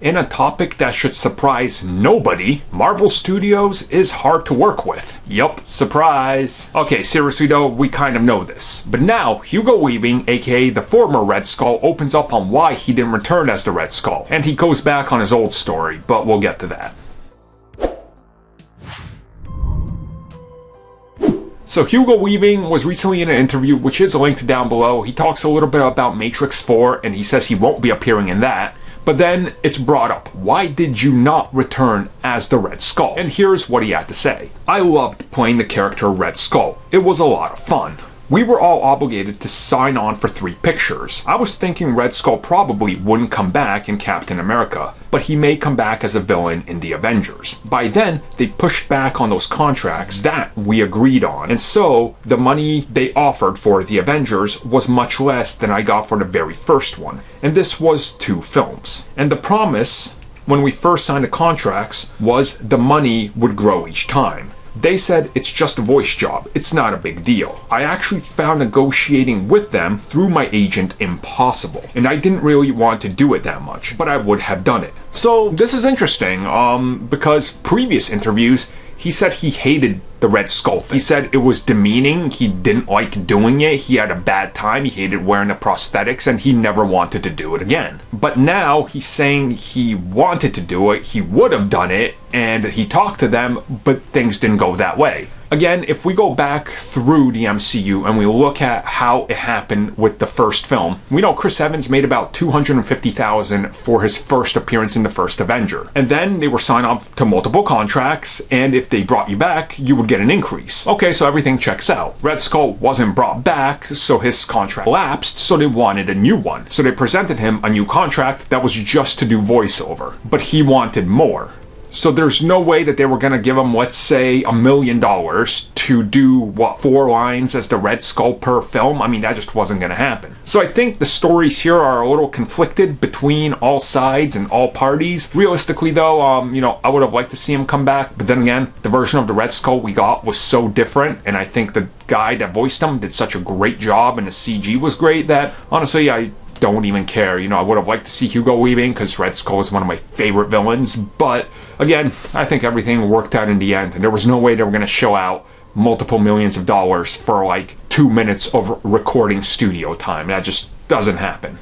In a topic that should surprise nobody, Marvel Studios is hard to work with. Yup, surprise. Okay, seriously though, we kind of know this. But now, Hugo Weaving, aka the former Red Skull, opens up on why he didn't return as the Red Skull. And he goes back on his old story, but we'll get to that. So Hugo Weaving was recently in an interview, which is linked down below. He talks a little bit about Matrix 4, and he says he won't be appearing in that. But then it's brought up, why did you not return as the Red Skull? And here's what he had to say. I loved playing the character Red Skull. It was a lot of fun. We were all obligated to sign on for 3 pictures. I was thinking Red Skull probably wouldn't come back in Captain America, but he may come back as a villain in the Avengers. By then, they pushed back on those contracts that we agreed on, and so the money they offered for the Avengers was much less than I got for the very first one. And this was 2 films. And the promise, when we first signed the contracts, was the money would grow each time. They said it's just a voice job, it's not a big deal. I actually found negotiating with them through my agent impossible, and I didn't really want to do it that much, but I would have done it. So this is interesting, because previous interviews, he said he hated the Red Skull thing. He said it was demeaning, he didn't like doing it, he had a bad time, he hated wearing the prosthetics, and he never wanted to do it again. But now he's saying he wanted to do it, he would have done it, and he talked to them, but things didn't go that way. Again, if we go back through the MCU and we look at how it happened with the first film, we know Chris Evans made about $250,000 for his first appearance in the first Avenger. And then they were signed up to multiple contracts, and if they brought you back, you would get an increase. Okay, so everything checks out. Red Skull wasn't brought back, so his contract lapsed, so they wanted a new one. So they presented him a new contract that was just to do voiceover. But he wanted more. So there's no way that they were going to give him, let's say, $1 million to do, what, 4 lines as the Red Skull per film? I mean, that just wasn't going to happen. So I think the stories here are a little conflicted between all sides and all parties. Realistically, though, I would have liked to see him come back. But then again, the version of the Red Skull we got was so different. And I think the guy that voiced him did such a great job and the CG was great that, honestly, I don't even care. I would have liked to see Hugo Weaving because Red Skull is one of my favorite villains, but again, I think everything worked out in the end, and there was no way they were going to show out multiple millions of dollars for like 2 minutes of recording studio time. That just doesn't happen.